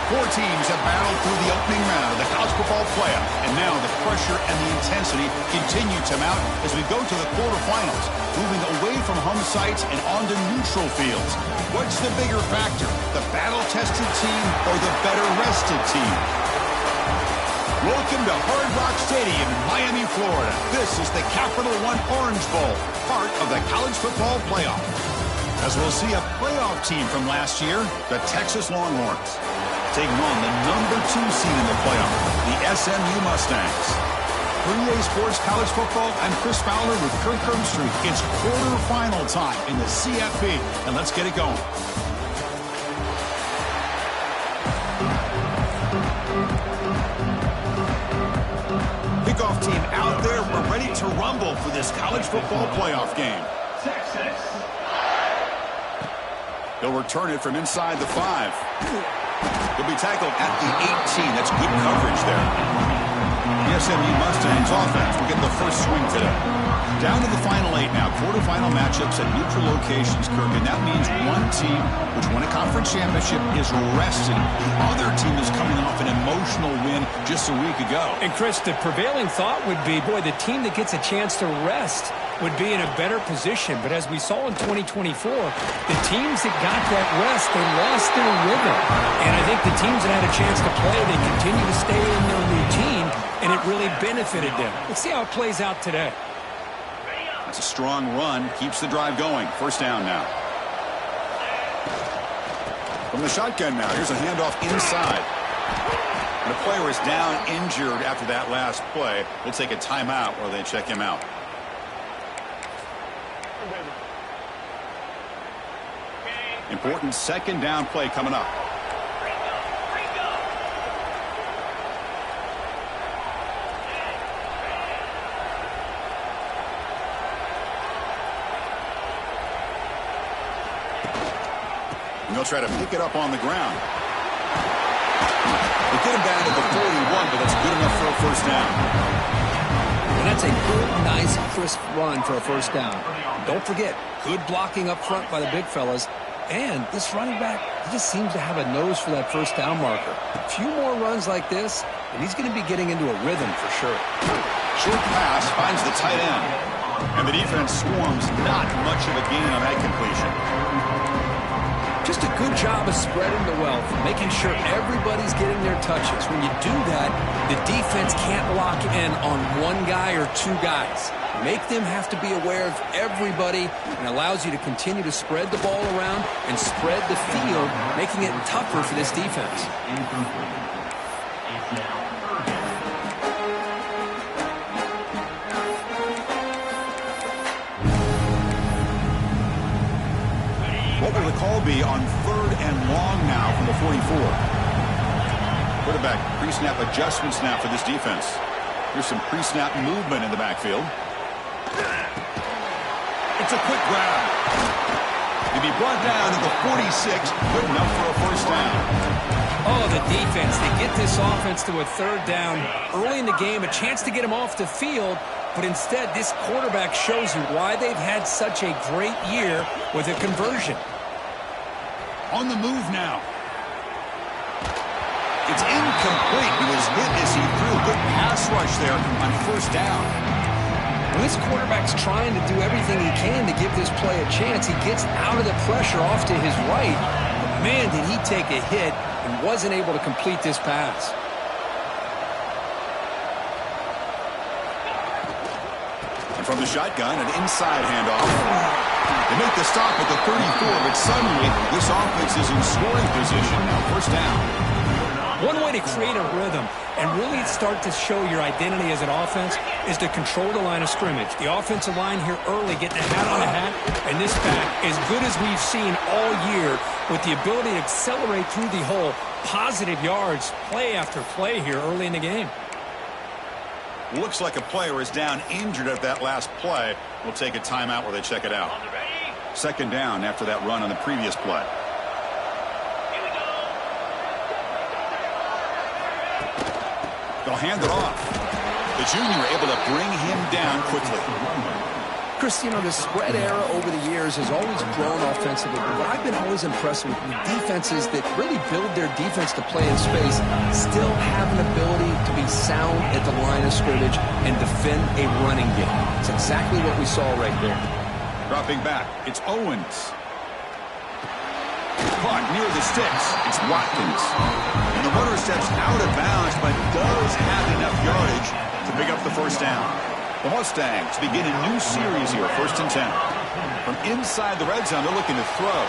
Four teams have battled through the opening round of the college football playoff, and now the pressure and the intensity continue to mount as we go to the quarterfinals, moving away from home sites and onto neutral fields. What's the bigger factor, the battle-tested team or the better-rested team? Welcome to Hard Rock Stadium in Miami, Florida. This is the Capital One Orange Bowl, part of the college football playoff. As we'll see a playoff team from last year, the Texas Longhorns, taking on the #2 seed in the playoff, the SMU Mustangs. For EA Sports College Football, I'm Chris Fowler with Kirk Herbstreit. It's quarterfinal time in the CFB, and let's get it going. Kickoff team out there. We're ready to rumble for this college football playoff game. Texas. He'll return it from inside the 5. He'll be tackled at the 18. That's good coverage there. The SMU Mustangs offense will get the first swing today. Down to the final 8 now. Quarterfinal matchups at neutral locations, Kirk. And that means one team, which won a conference championship, is resting. The other team is coming off an emotional win just a week ago. And, Chris, the prevailing thought would be, boy, the team that gets a chance to rest would be in a better position. But as we saw in 2024, the teams that got that rest, they lost their rhythm. And I think the teams that had a chance to play, they continue to stay in their routine, and it really benefited them. Let's see how it plays out today. That's a strong run. Keeps the drive going. First down now. From the shotgun now. Here's a handoff inside. And the player is down injured after that last play. We'll take a timeout while they check him out. Important second down play coming up. And they'll try to pick it up on the ground. They get him down to the 41, but that's good enough for a first down. And that's a good, nice, crisp run for a first down. Don't forget, good blocking up front by the big fellas. And this running back, he just seems to have a nose for that first down marker. A few more runs like this, and he's going to be getting into a rhythm for sure. Short pass finds the tight end. And the defense swarms. Not much of a gain on that completion. Just a good job of spreading the wealth, making sure everybody's getting their touches. When you do that, the defense can't lock in on one guy or two guys. Make them have to be aware of everybody, and allows you to continue to spread the ball around and spread the field, making it tougher for this defense. What will the call be on 3rd and long now from the 44? Quarterback pre-snap adjustments now for this defense. Here's some pre-snap movement in the backfield. It's a quick grab. He'll be brought down to the 46. Good enough for a first down. Oh, the defense. They get this offense to a 3rd down early in the game, a chance to get him off the field. But instead, this quarterback shows you why they've had such a great year with a conversion. On the move now. It's incomplete. He was hit as he threw a good pass rush there on first down. When this quarterback's trying to do everything he can to give this play a chance, he gets out of the pressure off to his right. But man, did he take a hit and wasn't able to complete this pass. And from the shotgun, an inside handoff. They make the stop at the 34, but suddenly this offense is in scoring position. Now first down. One way to create a rhythm and really start to show your identity as an offense is to control the line of scrimmage. The offensive line here early getting a hat on a hat, and this back, as good as we've seen all year, with the ability to accelerate through the hole, positive yards, play after play here early in the game. Looks like a player is down injured at that last play. We'll take a timeout while they check it out. Second down after that run on the previous play. They'll hand it off. The junior able to bring him down quickly. Chris, you know, the spread era over the years has always grown offensively, but what I've been always impressed with defenses that really build their defense to play in space still have an ability to be sound at the line of scrimmage and defend a running game. It's exactly what we saw right there. Dropping back, it's Owens. Caught near the sticks, it's Watkins. And the runner steps out of bounds, but does have enough yardage to pick up the first down. The Mustangs begin a new series here, 1st and 10. From inside the red zone, they're looking to throw.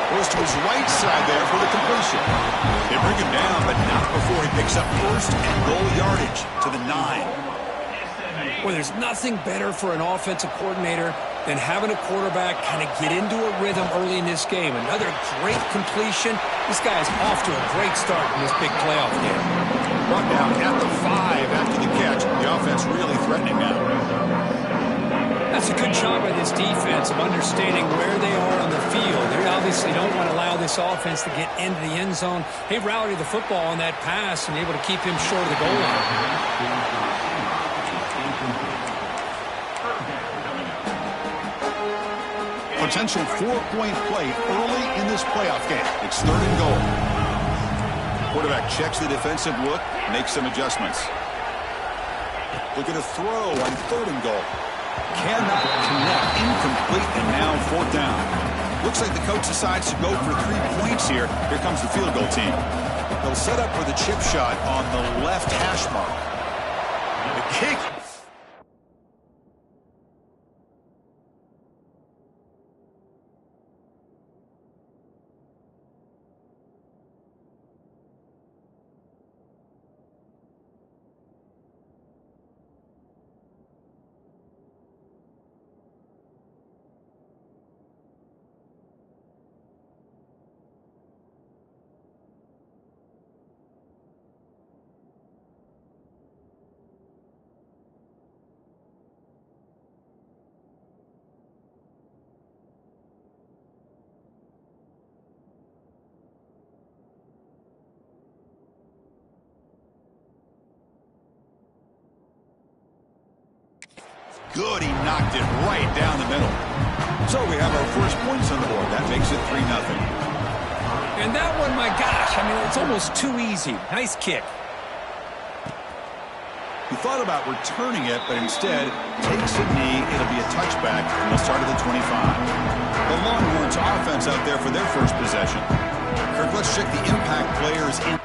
Goes to his right side there for the completion. They bring him down, but not before he picks up 1st and goal yardage to the 9. Well, there's nothing better for an offensive coordinator than having a quarterback kind of get into a rhythm early in this game. Another great completion. This guy is off to a great start in this big playoff game. Brought down at the 5 after the catch. The offense really threatening now. That's a good job by this defense of understanding where they are on the field. They obviously don't want to allow this offense to get into the end zone. They routed the football on that pass and able to keep him short of the goal line. Potential 4-point play early in this playoff game. It's 3rd and goal. Quarterback checks the defensive look, makes some adjustments. Looking to throw on 3rd and goal. Cannot connect, incomplete, and now 4th down. Looks like the coach decides to go for 3 points here. Here comes the field goal team. They'll set up for the chip shot on the left hash mark. The kick. Good, he knocked it right down the middle. So we have our first points on the board. That makes it 3-0. And that one, my gosh, I mean, it's almost too easy. Nice kick. He thought about returning it, but instead takes a knee. It'll be a touchback, and they'll start at the 25. The Longhorns offense out there for their first possession. Kirk, let's check the impact players in.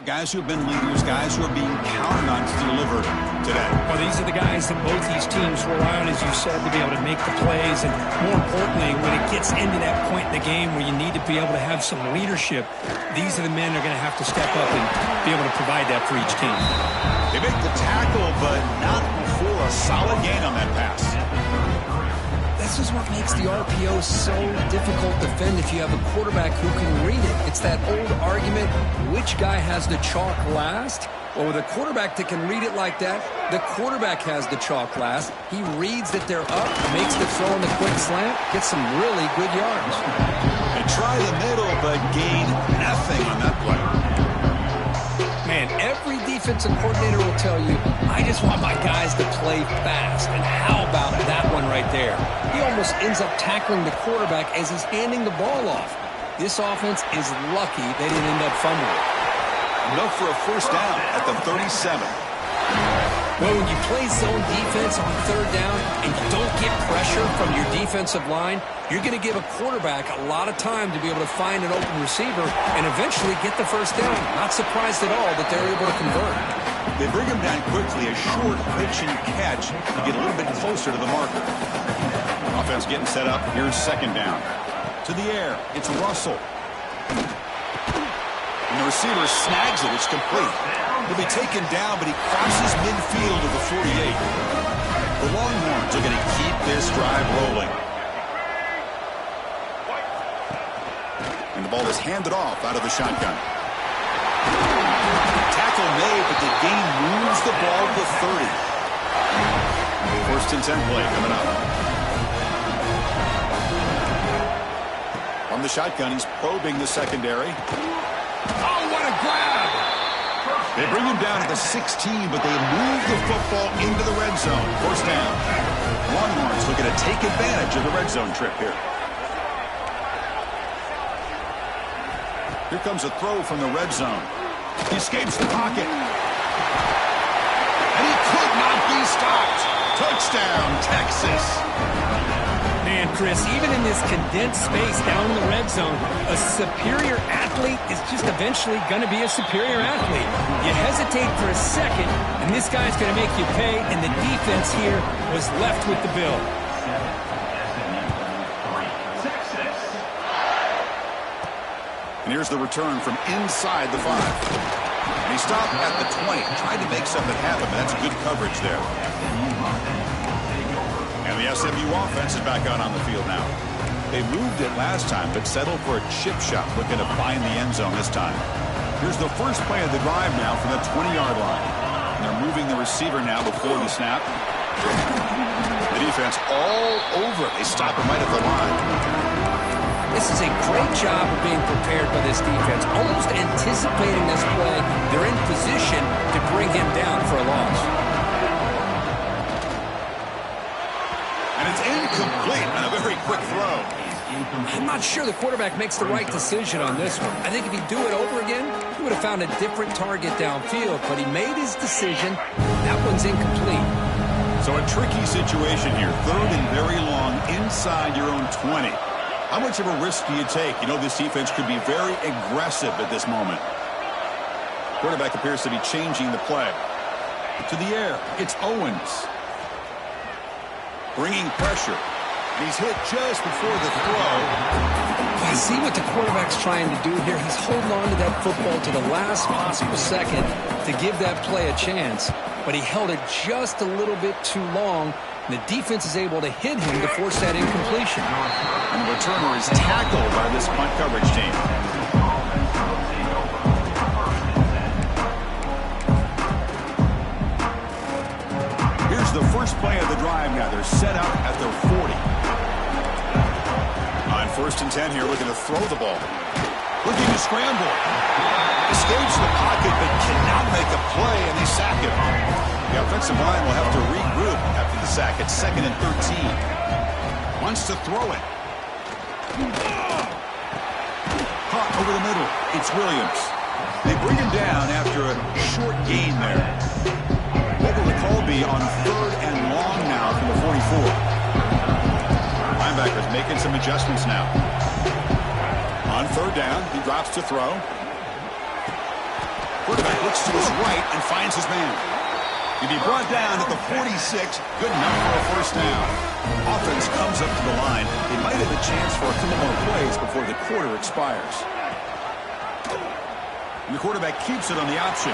Guys who have been leaders, guys who are being counted on to deliver today. Well, these are the guys that both these teams rely on, as you said, to be able to make the plays. And more importantly, when it gets into that point in the game where you need to be able to have some leadership, these are the men that are going to have to step up and be able to provide that for each team. They make the tackle, but not before a solid gain on that pass. This is what makes the RPO so difficult to defend if you have a quarterback who can read it. It's that old argument, which guy has the chalk last? Well, with a quarterback that can read it like that, the quarterback has the chalk last. He reads that they're up, makes the throw in the quick slant, gets some really good yards. They try the middle, but gain nothing on that play. Man, every defensive coordinator will tell you, I just want my guys to play fast. And how about that one right there? He almost ends up tackling the quarterback as he's handing the ball off. This offense is lucky they didn't end up fumbling. Enough for a first down at the 37. Well, when you play zone defense on third down and you don't get pressure from your defensive line, you're going to give a quarterback a lot of time to be able to find an open receiver and eventually get the first down. Not surprised at all that they're able to convert. They bring him down quickly, a short pitch and catch to get a little bit closer to the marker. Offense getting set up. Here's second down. To the air. It's Russell. And the receiver snags it. It's complete. He'll be taken down, but he crosses midfield to the 48. The Longhorns are going to keep this drive rolling. And the ball is handed off out of the shotgun. Tackle made, but the gain moves the ball to the 30. First and 10 play coming up. On the shotgun, he's probing the secondary. Oh, what a grab! They bring him down at the 16, but they move the football into the red zone. First down. Longhorns looking to take advantage of the red zone trip here. Here comes a throw from the red zone. He escapes the pocket. And he could not be stopped. Touchdown, Texas. Man, Chris, even in this condensed space down in the red zone, a superior athlete is just eventually going to be a superior athlete. You hesitate for a second, and this guy's going to make you pay, and the defense here was left with the bill. And here's the return from inside the 5. And he stopped at the 20, tried to make something happen, but that's good coverage there. And the SMU offense is back out on the field now. They moved it last time, but settled for a chip shot, looking to find the end zone this time. Here's the first play of the drive now from the 20-yard line. And they're moving the receiver now before the snap. The defense all over it. They stop him right at the line. This is a great job of being prepared by this defense. Almost anticipating this play, they're in position to bring him down for a loss. And it's incomplete on a very quick throw. I'm not sure the quarterback makes the right decision on this one. I think if he'd do it over again, he would have found a different target downfield, but he made his decision. That one's incomplete. So a tricky situation here. Third and very long inside your own 20. How much of a risk do you take? You know this defense could be very aggressive at this moment. Quarterback appears to be changing the play. To the air, it's Owens. Bringing pressure. And he's hit just before the throw. I see what the quarterback's trying to do here. He's holding on to that football to the last possible second to give that play a chance. But he held it just a little bit too long. And the defense is able to hit him to force that incompletion. And the returner is tackled by this punt coverage team. Here's the first play of the drive now. They're set up at their 40. On first and 10 here, looking to throw the ball. Looking to scramble. Escapes the pocket, but cannot make a play, and they sack him. The offensive line will have to regroup after the sack. It's 2nd and 13. Wants to throw it. Caught over the middle. It's Williams. They bring him down after a short gain there. What will the call be on 3rd and long now from the 44? Linebackers making some adjustments now. On 3rd down, he drops to throw. Quarterback looks to his right and finds his man. He'll be brought down at the 46. Good enough for a first down. Offense comes up to the line. They might have a chance for a couple more plays before the quarter expires. And the quarterback keeps it on the option.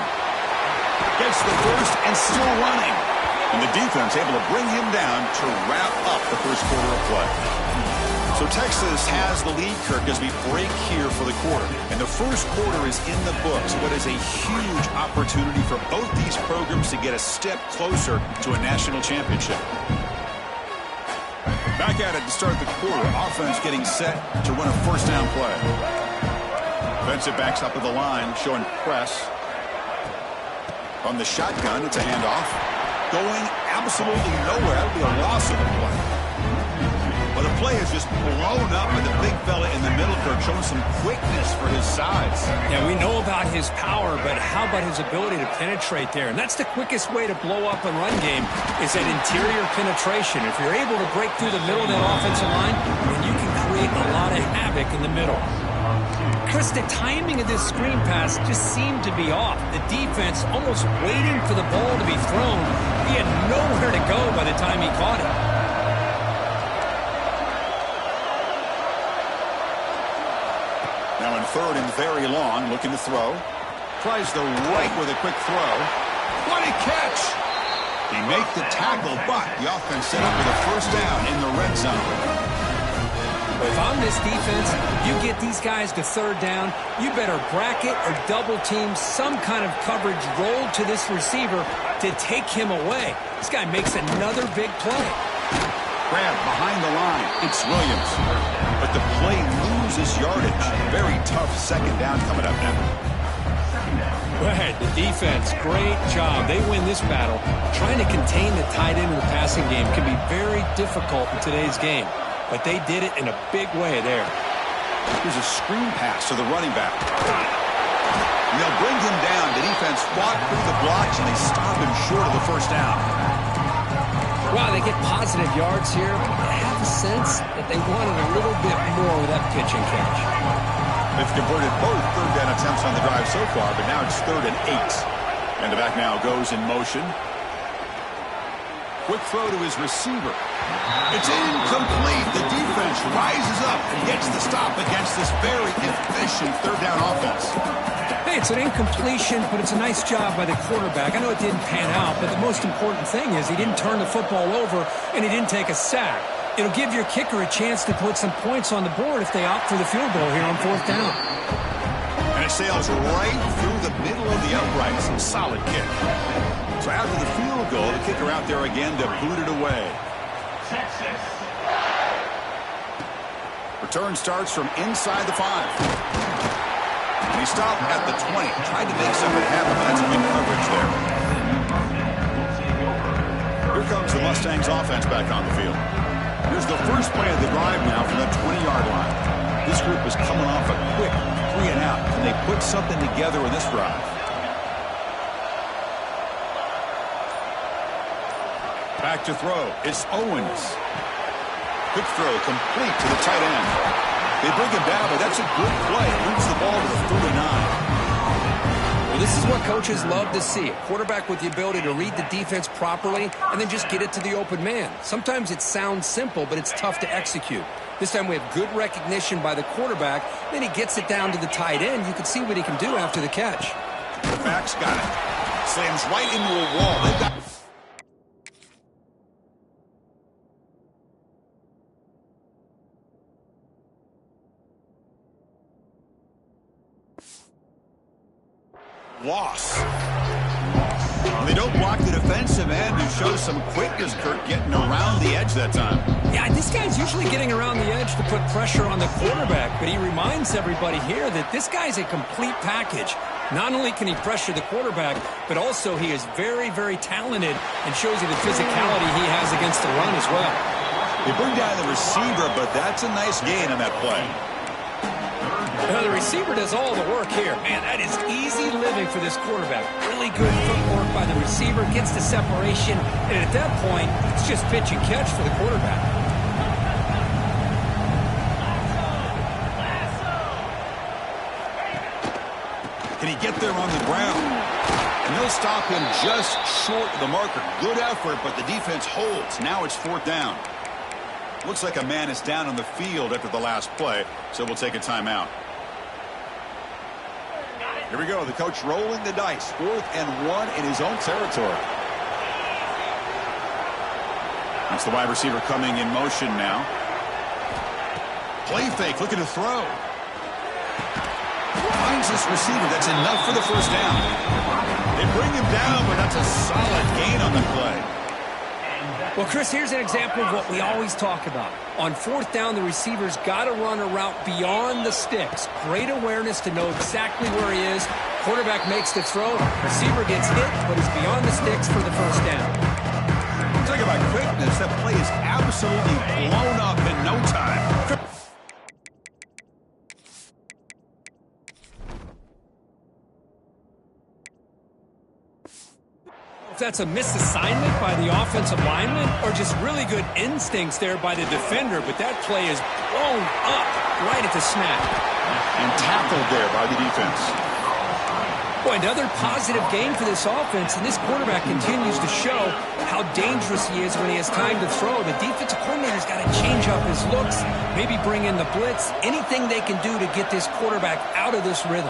Gets the first and still running. And the defense able to bring him down to wrap up the first quarter of play. So Texas has the lead, Kirk, as we break here for the quarter. And the first quarter is in the books. What is a huge opportunity for both these programs to get a step closer to a national championship. Back at it to start the quarter. Offense getting set to run a first down play. Defensive backs up at the line, showing press. On the shotgun, it's a handoff. Going absolutely nowhere. That would be a loss of the play. Well, the play is just blown up by the big fella in the middle, Kirk. showing some quickness for his size. Yeah, we know about his power, but how about his ability to penetrate there? And that's the quickest way to blow up a run game is that interior penetration. If you're able to break through the middle of that offensive line, then you can create a lot of havoc in the middle. Chris, the timing of this screen pass just seemed to be off. The defense almost waiting for the ball to be thrown. He had nowhere to go by the time he caught it. Now in third and very long, looking to throw. Tries the right with a quick throw. What a catch! He made the tackle, but the offense set up with a first down in the red zone. If I'm this defense, you get these guys to third down, you better bracket or double team some kind of coverage roll to this receiver to take him away. This guy makes another big play. Grab behind the line. It's Williams. But the play loses yardage. Very tough second down coming up now. Right, the defense, great job. They win this battle. Trying to contain the tight end in the passing game can be very difficult in today's game. But they did it in a big way there. Here's a screen pass to the running back. And they'll bring him down. The defense fought through the blocks, and they stop him short of the first down. Wow, they get positive yards here. I have a sense that they wanted a little bit more with that pitch and catch. They've converted both third down attempts on the drive so far, but now it's 3rd and 8. And the back now goes in motion. Quick throw to his receiver. It's incomplete. The defense rises up and gets the stop against this very efficient third down offense. Hey, it's an incompletion, but it's a nice job by the quarterback. I know it didn't pan out, but the most important thing is he didn't turn the football over and he didn't take a sack. It'll give your kicker a chance to put some points on the board if they opt for the field goal here on 4th down. And it sails right through the middle of the uprights. Solid kick. So after the field goal, the kicker out there again to boot it away. Return starts from inside the 5. And he stopped at the 20. Tried to make something happen, but that's a good coverage there. Here comes the Mustangs offense back on the field. Here's the first play of the drive now from that 20-yard line. This group is coming off a quick 3 and out, and they put something together in this drive. Back to throw. It's Owens. Quick throw complete to the tight end. They bring him down, but that's a good play. Moves the ball to the 39. Well, this is what coaches love to see. A quarterback with the ability to read the defense properly and then just get it to the open man. Sometimes it sounds simple, but it's tough to execute. This time we have good recognition by the quarterback. Then he gets it down to the tight end. You can see what he can do after the catch. The back's got it. Slams right into a wall. They've got... Loss. Well, they don't block the defensive end, who shows some quickness, Kurt, getting around the edge that time. Yeah, this guy's usually getting around the edge to put pressure on the quarterback, but he reminds everybody here that this guy's a complete package. Not only can he pressure the quarterback, but also he is very, very talented and shows you the physicality he has against the run as well. They bring down the receiver, but that's a nice gain on that play. Now, the receiver does all the work here. Man, that is easy living for this quarterback. Really good footwork by the receiver, gets the separation, and at that point, it's just pitch and catch for the quarterback. Can he get there on the ground? And they'll stop him just short of the marker. Good effort, but the defense holds. Now it's 4th down. Looks like a man is down on the field after the last play, so we'll take a timeout. Here we go. The coach rolling the dice. 4th and 1 in his own territory. That's the wide receiver coming in motion now. Play fake, looking to throw. Finds this receiver. That's enough for the first down. They bring him down, but that's a solid gain on the play. Well, Chris, here's an example of what we always talk about. On 4th down, the receiver's got to run a route beyond the sticks. Great awareness to know exactly where he is. Quarterback makes the throw. Receiver gets hit, but he's beyond the sticks for the first down. Talk about quickness. That play is absolutely blown up in no time. that's a misassignment by the offensive lineman or just really good instincts there by the defender, but that play is blown up right at the snap. And tackled there by the defense. Boy, another positive game for this offense, and this quarterback continues to show how dangerous he is when he has time to throw. The defensive coordinator's got to change up his looks, maybe bring in the blitz, anything they can do to get this quarterback out of this rhythm.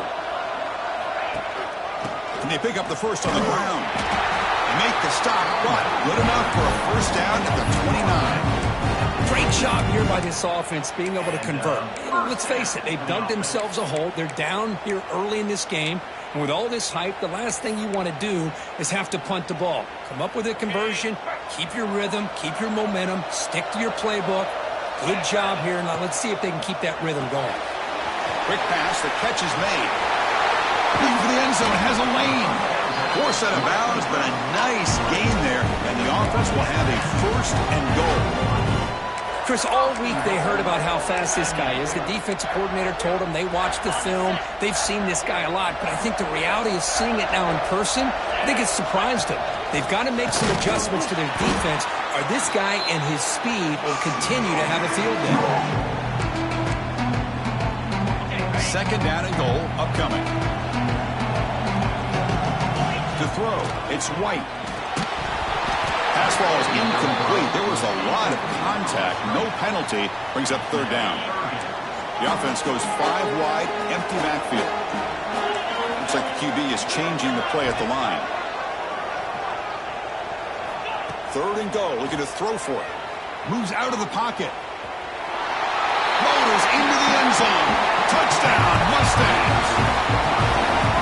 And they pick up the first on the ground. They make the stop, but good enough for a first down at the 29. Great job here by this offense being able to convert. Let's face it, they've dug themselves a hole. They're down here early in this game. And with all this hype, the last thing you want to do is have to punt the ball. Come up with a conversion, keep your rhythm, keep your momentum, stick to your playbook. Good job here. Now let's see if they can keep that rhythm going. Quick pass, the catch is made. Looking for the end zone, has a lane. Forced out of bounds, but a nice gain there. And the offense will have a first and goal. Chris, all week they heard about how fast this guy is. The defensive coordinator told them they watched the film. They've seen this guy a lot, but I think the reality is seeing it now in person, I think it's surprised them. They've got to make some adjustments to their defense, or this guy and his speed will continue to have a field day. Second down and goal upcoming. To throw, it's White. Pass ball is incomplete. There was a lot of contact. No penalty. Brings up third down. The offense goes 5 wide, empty backfield. Looks like the QB is changing the play at the line. Third and goal. Looking to throw for it. Moves out of the pocket. Motors into the end zone. Touchdown, Mustangs.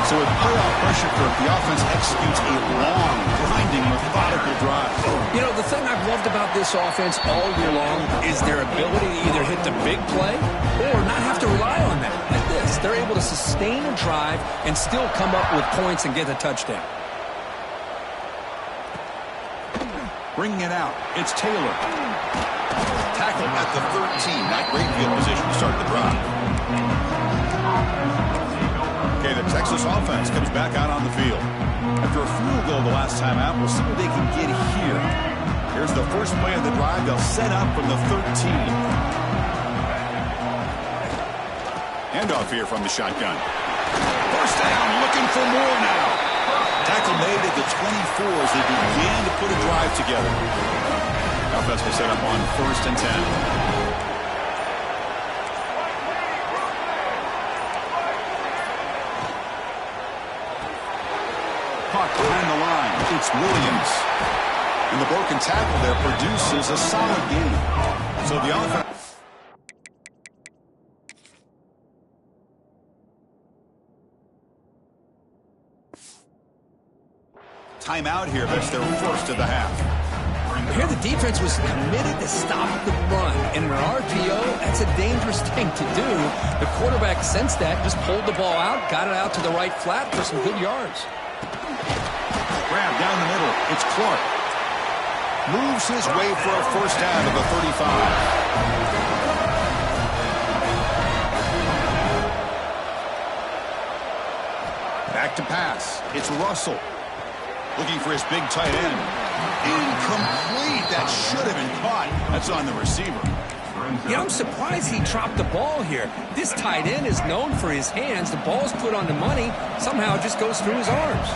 So with playoff pressure, Kirk, the offense executes a long, grinding, methodical drive. You know, the thing I've loved about this offense all year long is their ability to either hit the big play or not have to rely on that. Like this, they're able to sustain a drive and still come up with points and get a touchdown. Bringing it out, it's Taylor. Tackle at the 13. Not great field position to start the drive. Okay, the Texas offense comes back out on the field. After a field goal the last time out, we'll see what they can get here. Here's the first play of the drive. They'll set up from the 13. Handoff here from the shotgun. First down, looking for more now. Tackle made at the 24 as they began to put a drive together. Offense will set up on first and 10. Behind the line, it's Williams. And the broken tackle there produces a solid game. So the offense. Timeout here, that's their first of the half. Here the defense was committed to stop the run. In an RPO, that's a dangerous thing to do. The quarterback sensed that, just pulled the ball out, got it out to the right flat for some good yards. Grab down the middle. It's Clark. Moves his way for a first down to the 35. Back to pass. It's Russell. Looking for his big tight end. Incomplete. That should have been caught. That's on the receiver. Yeah, I'm surprised he dropped the ball here. This tight end is known for his hands. The ball's put on the money. Somehow it just goes through his arms.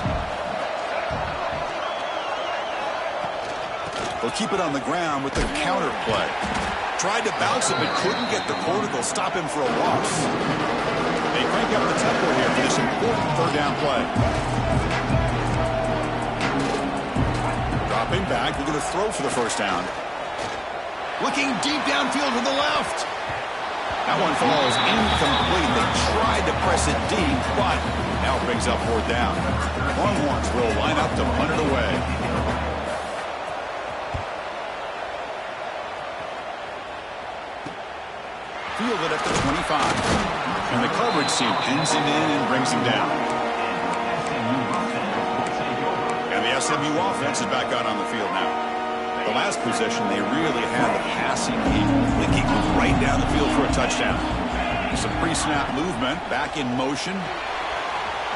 They'll keep it on the ground with the counter play. Tried to bounce it, but couldn't get the cortical. Stop him for a loss. They crank up the tempo here for this important third down play. Dropping back. They're going to throw for the first down. Looking deep downfield to the left. That one falls incomplete. They tried to press it deep, but now it brings up fourth down. Longhorns will line up to punt it away. Fielded at the 25. And the coverage team pins him in and brings him down. And the SMU offense is back out on the field now. The last possession, they really had the passing game clicking right down the field for a touchdown. Some pre-snap movement, back in motion.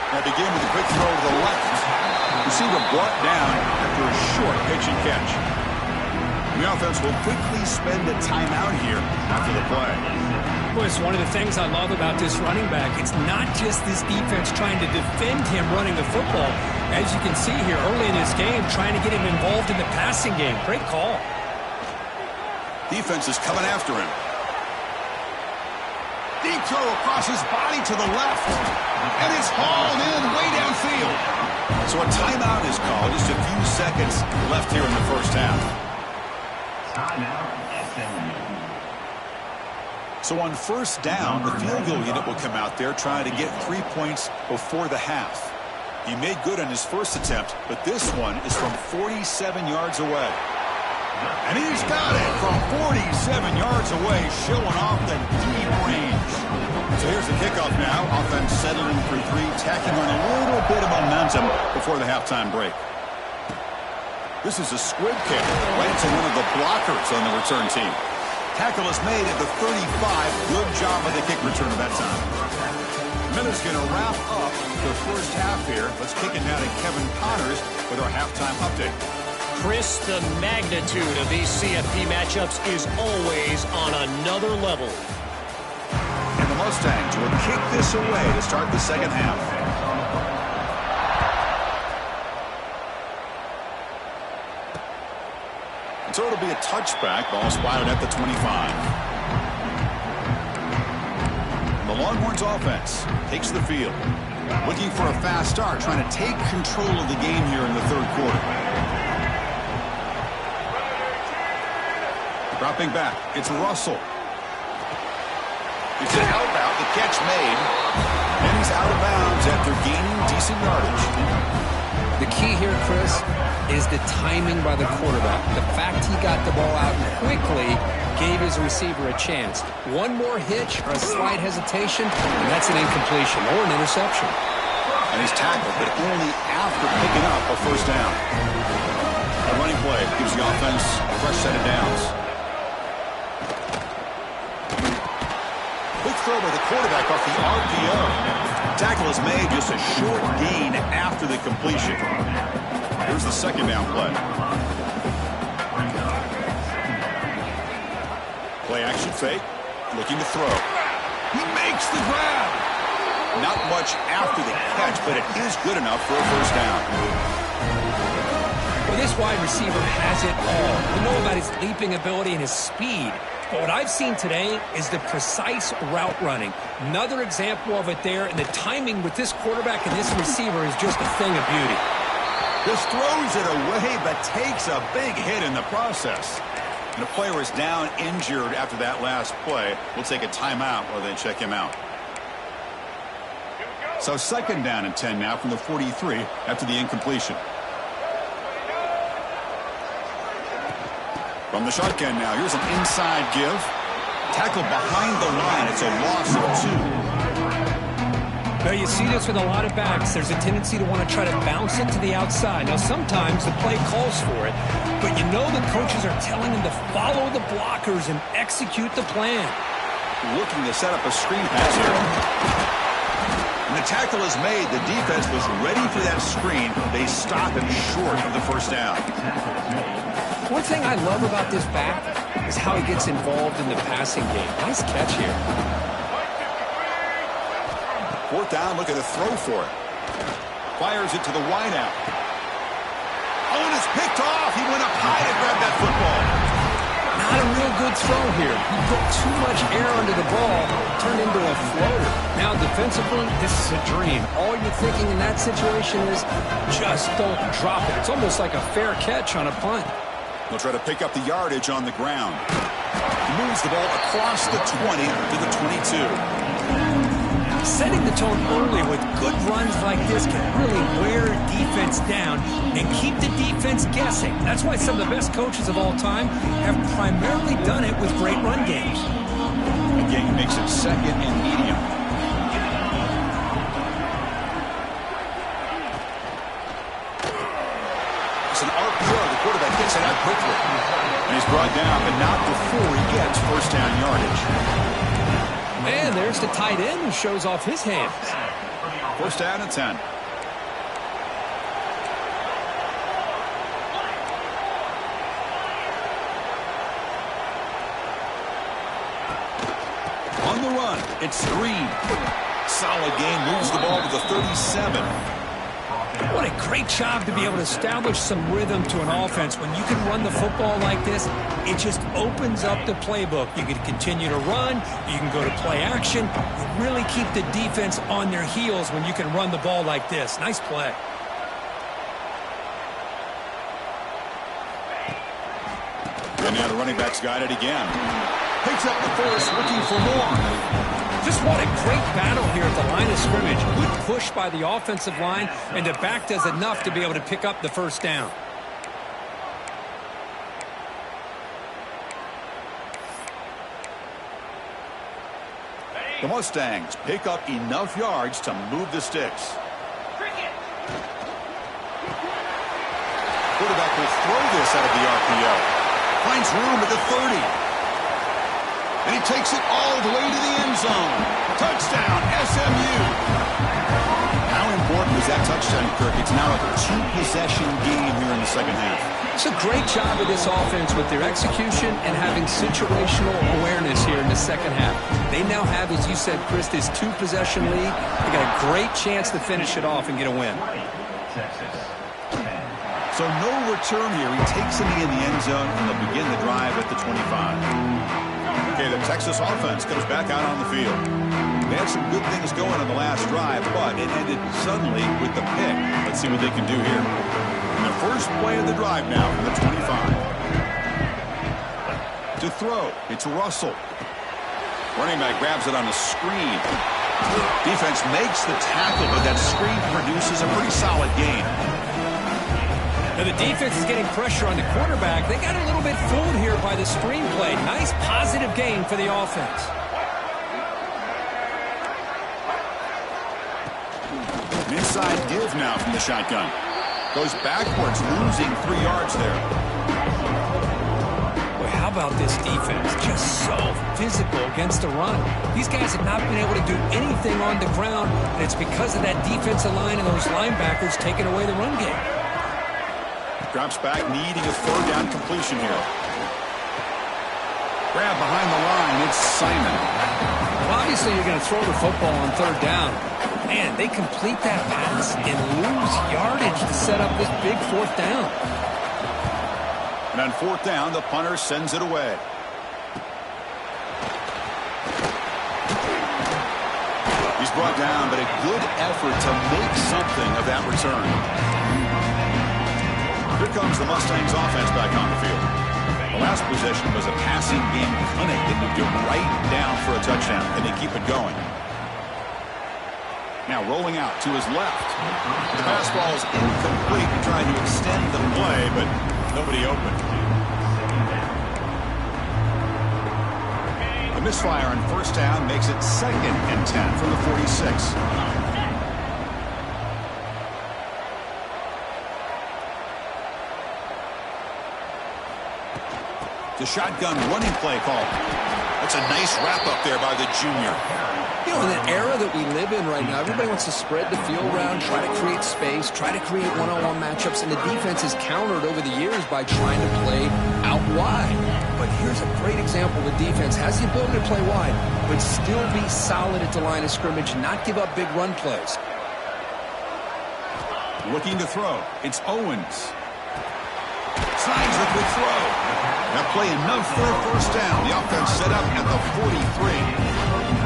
They begin with a quick throw to the left. Receiver brought down after a short pitch and catch. The offense will quickly spend a timeout here after the play. Boy, it's one of the things I love about this running back. It's not just this defense trying to defend him running the football. As you can see here early in this game, trying to get him involved in the passing game. Great call. Defense is coming after him. Deep throw across his body to the left. And it's hauled in way downfield. So a timeout is called. Just a few seconds left here in the first half. So on first down, the field goal unit will come out there trying to get 3 points before the half. He made good on his first attempt, but this one is from 47 yards away. And he's got it from 47 yards away, showing off the deep range. So here's the kickoff now. Offense settling for three, tacking on a little bit of momentum before the halftime break. This is a squib kick right into one of the blockers on the return team. Tackle is made at the 35. Good job of the kick return at that time. Miller's going to wrap up the first half here. Let's kick it now to Kevin Connors with our halftime update. Chris, the magnitude of these CFP matchups is always on another level. And the Mustangs will kick this away to start the second half. And so it'll be a touchback. Ball spotted at the 25. The Longhorns offense takes the field. Looking for a fast start, trying to take control of the game here in the third quarter. Dropping back, it's Russell. It's an outbound, the catch made. And he's out of bounds after gaining decent yardage. The key here, Chris, is the timing by the quarterback. The fact he got the ball out quickly gave his receiver a chance. One more hitch or a slight hesitation, and that's an incompletion or an interception. And he's tackled, but only after picking up a first down. A running play gives the offense a fresh set of downs. Quick throw by the quarterback off the RPO. Tackle is made, just a short gain after the completion. Here's the second down play. Play action fake, looking to throw. He makes the grab. Not much after the catch, but it is good enough for a first down. Well, this wide receiver has it all. We know about his leaping ability and his speed. But what I've seen today is the precise route running. Another example of it there, and the timing with this quarterback and this receiver is just a thing of beauty. Just throws it away, but takes a big hit in the process. And the player is down injured after that last play. We'll take a timeout while they check him out. So second down and 10 now from the 43 after the incompletion. From the shotgun now, here's an inside give. Tackled behind the line. It's a loss of 2. Now, you see this with a lot of backs. There's a tendency to want to try to bounce it to the outside. Now, sometimes the play calls for it, but you know the coaches are telling them to follow the blockers and execute the plan. Looking to set up a screen pass here. And the tackle is made. The defense was ready for that screen. They stop him short of the first down. One thing I love about this back is how he gets involved in the passing game. Nice catch here. Fourth down, look at the throw for it. Fires it to the wideout. Oh, and it's picked off. He went up high to grab that football. Not a real good throw here. He put too much air under the ball, turned into a floater. Now, defensively, this is a dream. All you're thinking in that situation is just don't drop it. It's almost like a fair catch on a punt. They'll try to pick up the yardage on the ground. He moves the ball across the 20 to the 22. Setting the tone early with good runs like this can really wear defense down and keep the defense guessing. That's why some of the best coaches of all time have primarily done it with great run games. Again, makes it second and medium. It's an RPO. The quarterback gets it out quickly. And he's brought down, but not before he gets first down yardage. And there's the tight end who shows off his hands. First down and 10. On the run, it's screen. Solid game, moves the ball to the 37. What a great job to be able to establish some rhythm to an offense. When you can run the football like this, it just opens up the playbook. You can continue to run. You can go to play action. You really keep the defense on their heels when you can run the ball like this. Nice play. And now the running back's got it again. Picks up the first, looking for more. Just what a great battle here at the line of scrimmage. Good push by the offensive line, and the back does enough to be able to pick up the first down. The Mustangs pick up enough yards to move the sticks. Quarterback will throw this out of the RPO. Finds room at the 30. And he takes it all the way to the end zone. Touchdown, SMU. How important was that touchdown, Kirk? It's now a two-possession game here in the second half. It's a great job of this offense with their execution and having situational awareness here in the second half. They now have, as you said, Chris, this two-possession lead. They got a great chance to finish it off and get a win. So no return here. He takes it in the end zone, and they'll begin the drive at the 25. Okay, the Texas offense comes back out on the field. They had some good things going on the last drive, but it ended suddenly with the pick. Let's see what they can do here. And the first play of the drive now from the 25. To throw, it's Russell. Running back grabs it on the screen. Defense makes the tackle, but that screen produces a pretty solid gain. Now the defense is getting pressure on the quarterback. They got a little bit fooled here by the screenplay. Nice positive gain for the offense. An inside give now from the shotgun. Goes backwards, losing 3 yards there. Boy, how about this defense? Just so physical against the run. These guys have not been able to do anything on the ground, and it's because of that defensive line and those linebackers taking away the run game. Drops back, needing a third down completion here. Grab behind the line, it's Simon. Well, obviously you're going to throw the football on third down. Man, they complete that pass and lose yardage to set up this big fourth down. And on fourth down, the punter sends it away. He's brought down, but a good effort to make something of that return. Here comes the Mustangs offense back on the field. The last possession was a passing game clinic that moved it right down for a touchdown, and they keep it going. Now rolling out to his left. The pass ball is incomplete, trying to extend the play, but nobody open. The misfire on first down makes it 2nd and 10 from the 46. The shotgun running play call. That's a nice wrap-up there by the junior. You know, in the era that we live in right now, everybody wants to spread the field around, try to create space, try to create one-on-one matchups, and the defense is countered over the years by trying to play out wide. But here's a great example. The defense has the ability to play wide, but still be solid at the line of scrimmage, not give up big run plays. Looking to throw. It's Owens. Signs the quick throw. That play enough for a first down. The offense set up at the 43.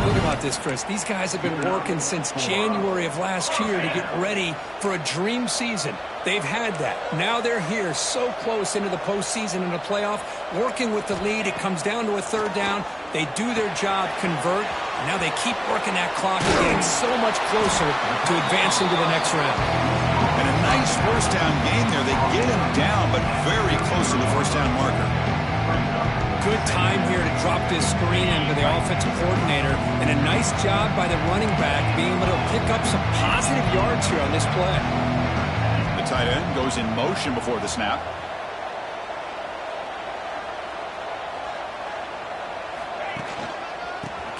Look about this, Chris. These guys have been working since January of last year to get ready for a dream season. They've had that. Now they're here so close into the postseason and the playoff, working with the lead. It comes down to a third down. They do their job, convert. Now they keep working that clock and getting so much closer to advancing to the next round. And a nice first down game there. They get him down, but very close to the first down marker. Good time here to drop this screen into the offensive coordinator, and a nice job by the running back being able to pick up some positive yards here on this play. The tight end goes in motion before the snap.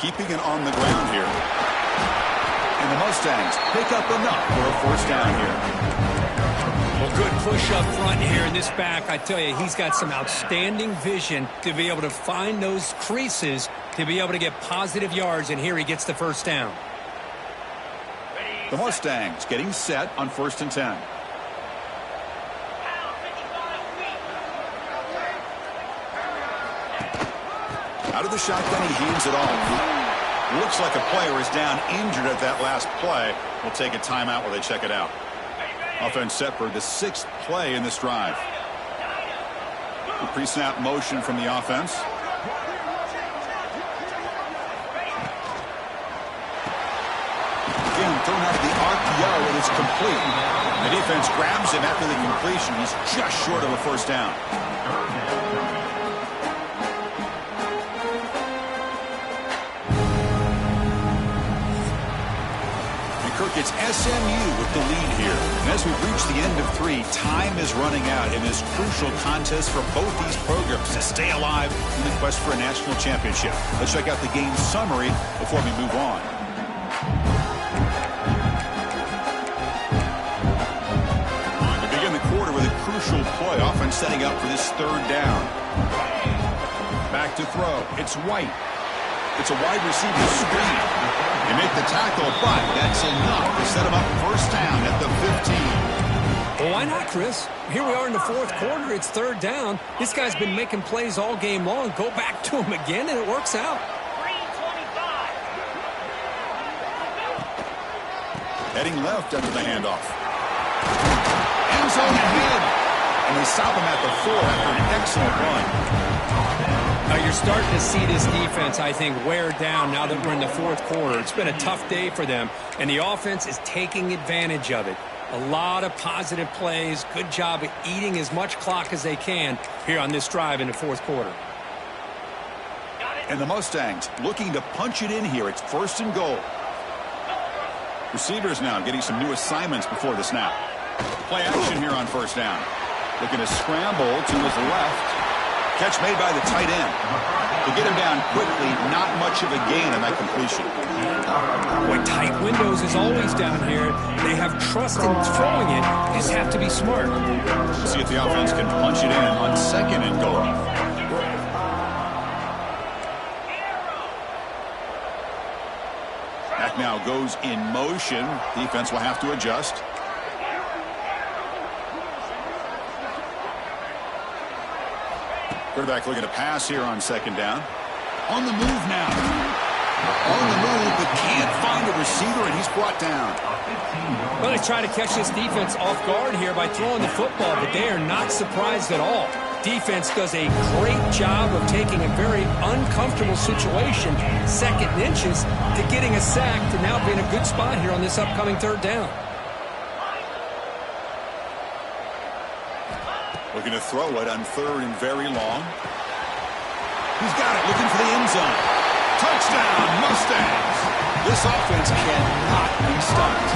Keeping it on the ground here. And the Mustangs pick up enough for a first down here. Well, good push up front here in this back. I tell you, he's got some outstanding vision to be able to find those creases to be able to get positive yards, and here he gets the first down. The Mustangs getting set on 1st and 10. Out of the shotgun, he hands it off. Looks like a player is down injured at that last play. We'll take a timeout while they check it out. Offense set for the 6th play in this drive. The pre-snap motion from the offense. Again, thrown out of the RPO, and it's complete. The defense grabs him after the completion. He's just short of a first down. It's SMU with the lead here. And as we reach the end of 3, time is running out in this crucial contest for both these programs to stay alive in the quest for a national championship. Let's check out the game summary before we move on. We begin the quarter with a crucial play, often setting up for this 3rd down. Back to throw. It's White. It's a wide receiver screen. They make the tackle, but that's enough to set him up first down at the 15. Well, why not, Chris? Here we are in the 4th quarter. It's 3rd down. This guy's been making plays all game long. Go back to him again, and it works out. Heading left after the handoff. End zone ahead. And they stop him at the 4 after an excellent run. Now you're starting to see this defense, I think, wear down now that we're in the 4th quarter. It's been a tough day for them, and the offense is taking advantage of it. A lot of positive plays. Good job of eating as much clock as they can here on this drive in the 4th quarter. And the Mustangs looking to punch it in here. It's 1st and goal. Receivers now getting some new assignments before the snap. Play action here on 1st down. Looking to scramble to his left. Catch made by the tight end. To get him down quickly, not much of a gain on that completion. Boy, tight windows is always down here. They have trust in throwing it. You just have to be smart. We'll see if the offense can punch it in on 2nd and goal. Back now goes in motion. Defense will have to adjust. Quarterback looking to pass here on 2nd down. On the move now. On the move, but can't find a receiver, and he's brought down. Well, they try to catch this defense off guard here by throwing the football, but they are not surprised at all. Defense does a great job of taking a very uncomfortable situation, 2nd and inches, to getting a sack, to now being a good spot here on this upcoming 3rd down. Looking to throw it on 3rd and very long. He's got it, looking for the end zone. Touchdown, Mustangs! This offense cannot be stopped.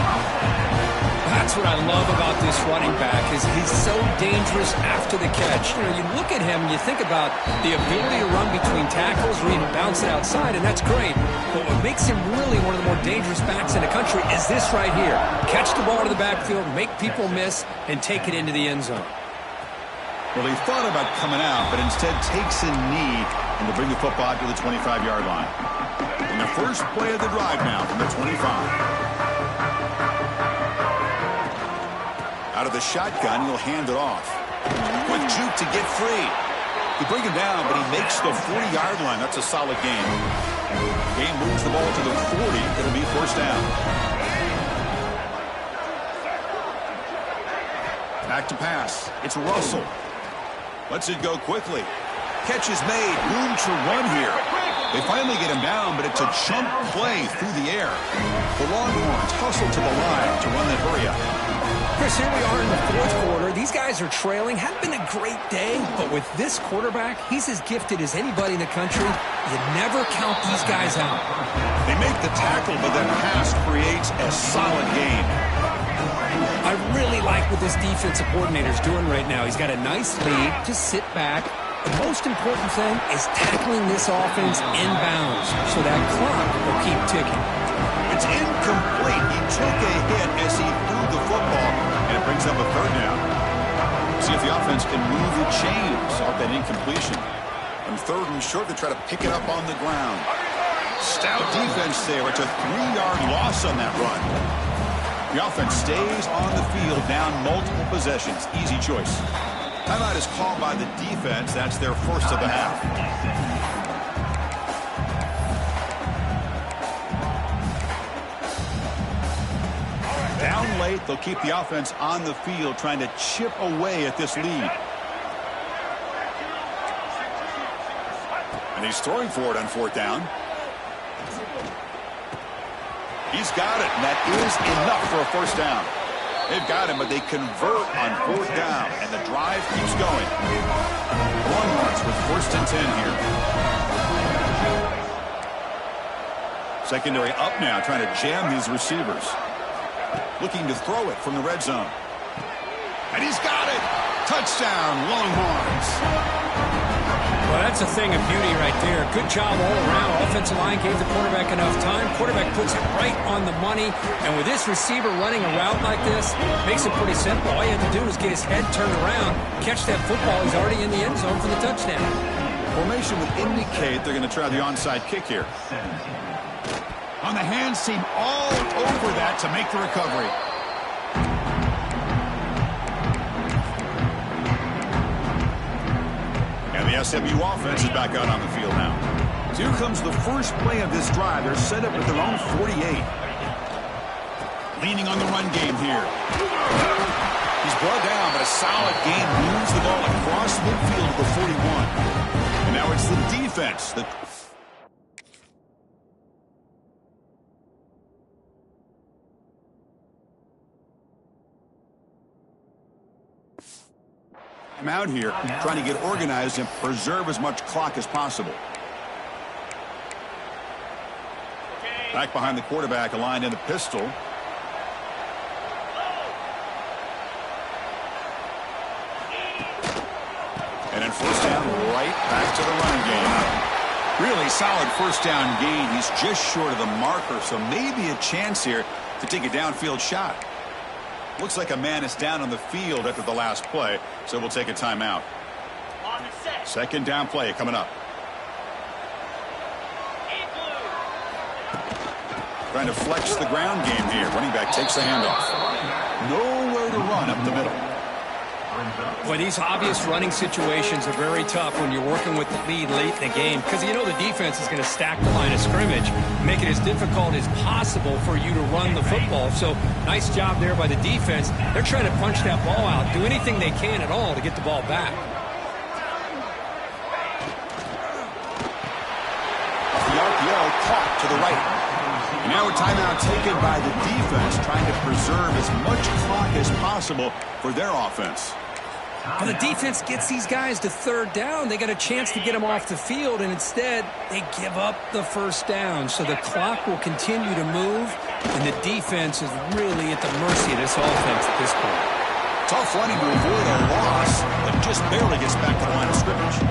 That's what I love about this running back, is he's so dangerous after the catch. You know, you look at him and you think about the ability to run between tackles or even bounce it outside, and that's great. But what makes him really one of the more dangerous backs in the country is this right here. Catch the ball to the backfield, make people miss, and take it into the end zone. Well, he thought about coming out, but instead takes a knee and to bring the football to the 25-yard line. And the first play of the drive now from the 25. Out of the shotgun, he'll hand it off. Quick juke to get free. They bring him down, but he makes the 40-yard line. That's a solid game. Game moves the ball to the 40. It'll be first down. Back to pass. It's Russell. Lets it go quickly. Catch is made. Room to run here. They finally get him down, but it's a chunk play through the air. The Longhorns hustle to the line to run that hurry up. Chris, here we are in the 4th quarter. These guys are trailing. Hadn't been a great day, but with this quarterback, he's as gifted as anybody in the country. You never count these guys out. They make the tackle, but that pass creates a solid game. I really like what this defensive coordinator is doing right now. He's got a nice lead. Just sit back. The most important thing is tackling this offense inbounds so that clock will keep ticking. It's incomplete. brings up a third down. See if the offense can move the chains off that incompletion. On third and short, they try to pick it up on the ground. Stout defense there. It's a 3-yard loss on that run. The offense stays on the field, down multiple possessions. Easy choice. Timeout is called by the defense. That's their first of the half. Down late, they'll keep the offense on the field, trying to chip away at this lead. And he's throwing for it on fourth down. He's got it, and that is enough for a first down. They've got him, but they convert on fourth down, and the drive keeps going. Longhorns with first and 10 here. Secondary up now, trying to jam these receivers. Looking to throw it from the red zone. And he's got it! Touchdown, Longhorns! Well, that's a thing of beauty right there. Good job all around. Offensive line gave the quarterback enough time. Quarterback puts it right on the money. And with this receiver running a route like this, makes it pretty simple. All you have to do is get his head turned around, catch that football. He's already in the end zone for the touchdown. Formation would indicate they're going to try the onside kick here. On the hands team, all over that to make the recovery. And the SMU offense is back out on the field now. So here comes the first play of this drive. They're set up at their own 48. Leaning on the run game here. He's brought down, but a solid gain moves the ball across midfield to the 41. And now it's the defense that... I'm out here trying to get organized and preserve as much clock as possible. Back behind the quarterback, aligned in a pistol. And then first down, right back to the running game. Really solid first down gain. He's just short of the marker, so maybe a chance here to take a downfield shot. Looks like a man is down on the field after the last play, so we'll take a timeout. Second down play coming up. Trying to flex the ground game here. Running back takes the handoff. Nowhere to run up the middle. Boy, these obvious running situations are very tough when you're working with the lead late in the game, because you know the defense is going to stack the line of scrimmage, make it as difficult as possible for you to run the football. So nice job there by the defense. They're trying to punch that ball out, do anything they can at all to get the ball back. The RPO caught to the right. And now a timeout taken by the defense, trying to preserve as much clock as possible for their offense. When the defense gets these guys to third down, they got a chance to get them off the field, and instead they give up the first down. So the clock will continue to move, and the defense is really at the mercy of this offense at this point. Tough running to avoid a loss, but just barely gets back to the line of scrimmage.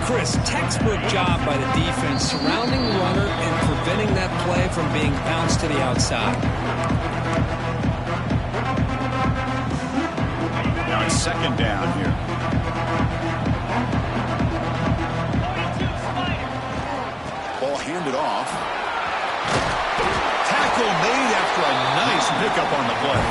Chris, textbook job by the defense, surrounding the runner and preventing that play from being bounced to the outside. Now it's second down here. Ball handed off. Tackle made after a nice pickup on the play.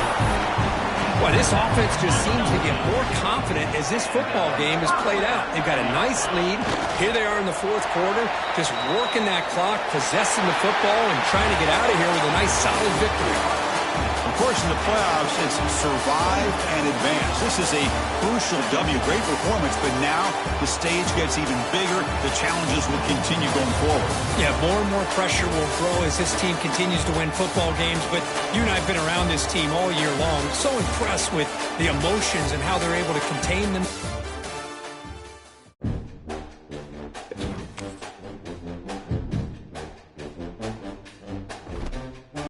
Well, this offense just seems to get more confident as this football game is played out. They've got a nice lead. Here they are in the fourth quarter, just working that clock, possessing the football, and trying to get out of here with a nice, solid victory. Of course, in the playoffs, it's survive and advance. This is a crucial W. Great performance, but now the stage gets even bigger. The challenges will continue going forward. Yeah, more and more pressure will grow as this team continues to win football games, but you and I have been around this team all year long. So impressed with the emotions and how they're able to contain them.